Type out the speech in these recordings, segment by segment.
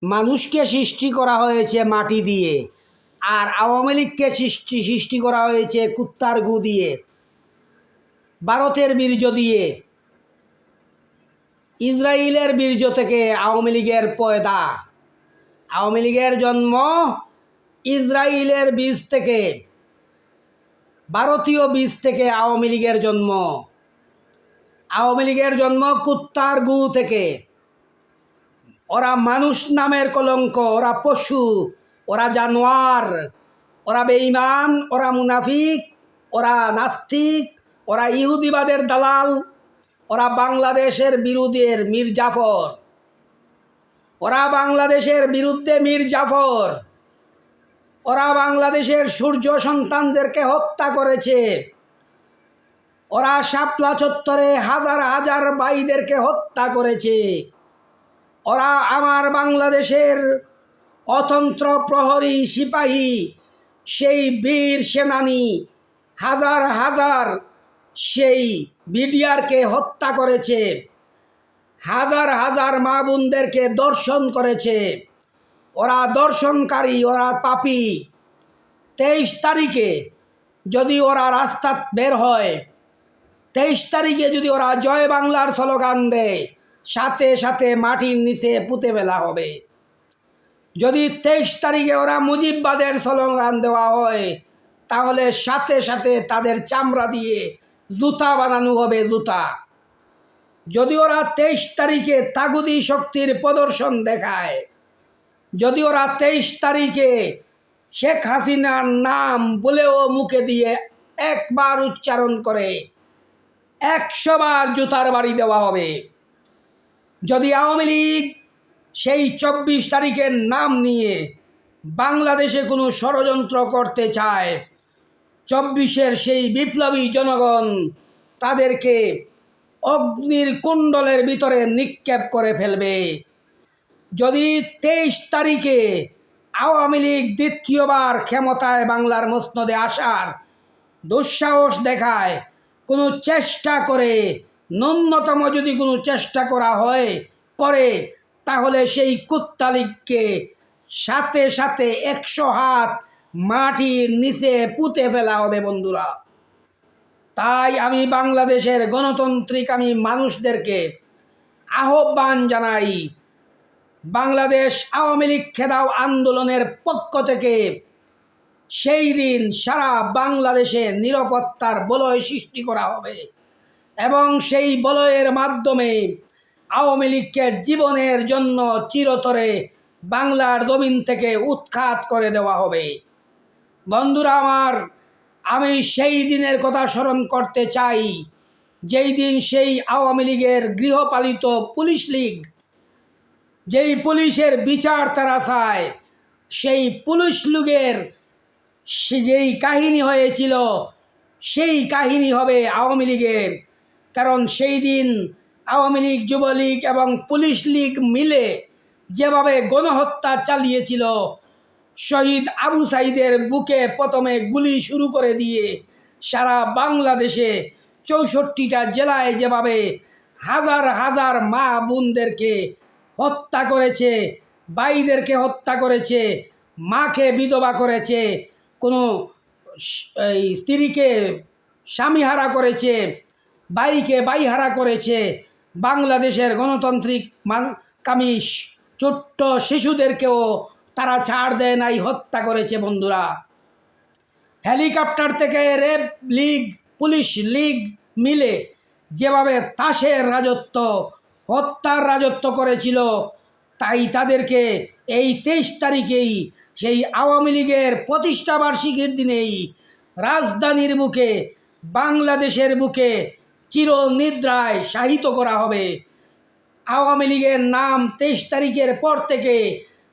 মানুষকে সৃষ্টি করা হয়েছে মাটি দিয়ে, আর আওয়ামী লীগকে সৃষ্টি করা হয়েছে কুত্তার গু দিয়ে, ভারতের বীর্য দিয়ে। ইসরায়েলের বীর্য থেকে আওয়ামী লীগের পয়দা। আওয়ামী লীগের জন্ম ইসরায়েলের বীজ থেকে, ভারতীয় বীজ থেকে আওয়ামী লীগের জন্ম। আওয়ামী লীগের জন্ম কুত্তার গু থেকে। ওরা মানুষ নামের কলঙ্ক, ওরা পশু, ওরা জানোয়ার, ওরা বেঈমান, ওরা মুনাফিক, ওরা নাস্তিক, ওরা ইহুদিবাদের দালাল, ওরা বাংলাদেশের বিরুদ্ধের মীর জাফর, ওরা বাংলাদেশের বিরুদ্ধে মীর জাফর। ওরা বাংলাদেশের সূর্য সন্তানদেরকে হত্যা করেছে। ওরা শাপলা চত্বরে হাজার হাজার ভাইদেরকে হত্যা করেছে। ওরা আমার বাংলাদেশের অতন্ত্র প্রহরী সিপাহী, সেই বীর সেনানী, হাজার হাজার সেই বিডিআরকে হত্যা করেছে। হাজার হাজার মা বোনদেরকে দর্শন করেছে। ওরা দর্শনকারী, ওরা পাপী। 23 তারিখে যদি ওরা রাস্তা বের হয়, 23 তারিখে যদি ওরা জয় বাংলার স্লোগান দেয়, সাথে সাথে মাটির নিচে পুঁতে ফেলা হবে। যদি 23 তারিখে ওরা মুজিববাদের স্লোগান দেওয়া হয়, তাহলে সাথে সাথে তাদের চামড়া দিয়ে জুতা বানানো হবে, জুতা। যদি ওরা 23 তারিখে তাগুদি শক্তির প্রদর্শন দেখায়, যদি ওরা 23 তারিখে শেখ হাসিনার নাম বলেও মুখে দিয়ে একবার উচ্চারণ করে 100 বার জুতার বাড়ি দেওয়া হবে। যদি আওয়ামী লীগ সেই 24 তারিখের নাম নিয়ে বাংলাদেশে কোনো ষড়যন্ত্র করতে চায়, 24-এর সেই বিপ্লবী জনগণ তাদেরকে অগ্নির কুণ্ডলের ভিতরে নিক্ষেপ করে ফেলবে। যদি 23 তারিখে আওয়ামী লীগ দ্বিতীয়বার ক্ষমতায় বাংলার মসনদে আসার দুঃসাহস দেখায়, কোনো চেষ্টা করে, ন্যূনতম যদি কোনো চেষ্টা করা হয় করে, তাহলে সেই কুত্তা লীগকে সাথে সাথে 100 হাত মাটির নিচে পুঁতে ফেলা হবে বন্ধুরা। তাই আমি বাংলাদেশের গণতান্ত্রিক মানুষদেরকে আহ্বান জানাই, বাংলাদেশ আওয়ামী লীগ খেদাও আন্দোলনের পক্ষ থেকে সেই দিন সারা বাংলাদেশে নিরাপত্তার বলয় সৃষ্টি করা হবে এবং সেই বলয়ের মাধ্যমে আওয়ামী লীগকে জীবনের জন্য চিরতরে বাংলার জমিন থেকে উৎখাত করে দেওয়া হবে। বন্ধুরা আমার, আমি সেই দিনের কথা স্মরণ করতে চাই, যেই দিন সেই আওয়ামী লীগের গৃহপালিত পুলিশ লীগ, যেই পুলিশের বিচার তারা চায়, সেই পুলিশ লীগের যেই কাহিনী হয়েছিল, সেই কাহিনী হবে আওয়ামী লীগের। কারণ সেই দিন আওয়ামী লীগ, যুবলীগ এবং পুলিশ লীগ মিলে যেভাবে গণহত্যা চালিয়েছিল, শহীদ আবু সাইদের বুকে প্রথমে গুলি শুরু করে দিয়ে সারা বাংলাদেশে 64টা জেলায় যেভাবে হাজার হাজার মা বোনদেরকে হত্যা করেছে, ভাইদেরকে হত্যা করেছে, মাকে বিধবা করেছে, কোনো স্ত্রীকে স্বামীহারা করেছে, ভাইকে ভাইহারা করেছে, বাংলাদেশের গণতান্ত্রিক কামী ছোট্ট শিশুদেরকেও তারা ছাড় দেয় নাই, হত্যা করেছে বন্ধুরা। হেলিকপ্টার থেকে রেপ লীগ, পুলিশ লীগ মিলে যেভাবে তাসের রাজত্ব, হত্যার রাজত্ব করেছিল, তাই তাদেরকে এই 23 তারিখেই সেই আওয়ামী লীগের প্রতিষ্ঠাবার্ষিকীর দিনেই রাজধানীর বুকে, বাংলাদেশের বুকে চিরনিদ্রায় শায়িত করা হবে। আওয়ামী লীগের নাম 23 তারিখের পর থেকে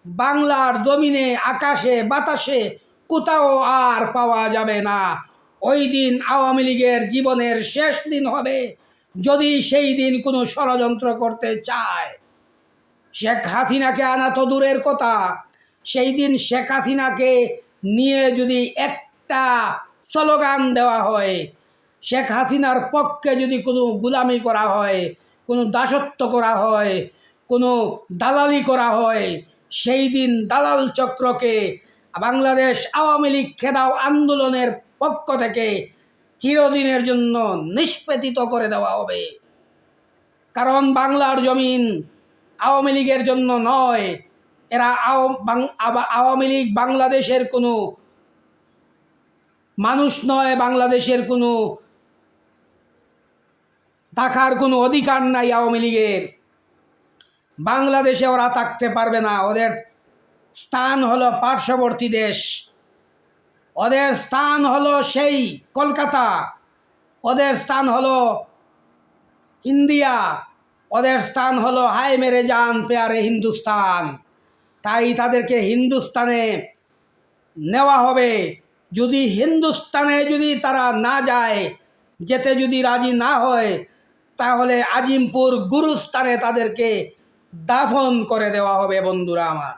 বাংলার জমিনে, আকাশে, বাতাসে কোথাও আর পাওয়া যাবে না। ওই দিন আওয়ামী লীগের জীবনের শেষ দিন হবে, যদি সেই দিন কোনো ষড়যন্ত্র করতে চায়। শেখ হাসিনাকে আনা তো দূরের কথা, সেই দিন শেখ হাসিনাকে নিয়ে যদি একটা স্লোগান দেওয়া হয়, শেখ হাসিনার পক্ষে যদি কোনো গোলামি করা হয়, কোনো দাসত্ব করা হয়, কোনো দালালি করা হয়, সেই দিন দালাল চক্রকে বাংলাদেশ আওয়ামী লীগ খেদাও আন্দোলনের পক্ষ থেকে চিরদিনের জন্য নিষ্পেষিত করে দেওয়া হবে। কারণ বাংলার জমিন আওয়ামী লীগের জন্য নয়। এরা আওয়ামী লীগ বাংলাদেশের কোনো মানুষ নয়, বাংলাদেশের কোনো থাকার কোনো অধিকার নাই আওয়ামী লীগের। বাংলাদেশে ওরা থাকতে পারবে না। ওদের স্থান হলো পার্শ্ববর্তী দেশ, ওদের স্থান হলো সেই কলকাতা, ওদের স্থান হলো ইন্ডিয়া, ওদের স্থান হলো হায় মেরে জান প্যারে হিন্দুস্তান। তাই তাদেরকে হিন্দুস্তানে নেওয়া হবে। যদি হিন্দুস্তানে যদি তারা না যায়, যেতে যদি রাজি না হয়, তাহলে আজিমপুর গুরুস্থানে তাদেরকে দাফন করে দেওয়া হবে বন্ধুরা আমার।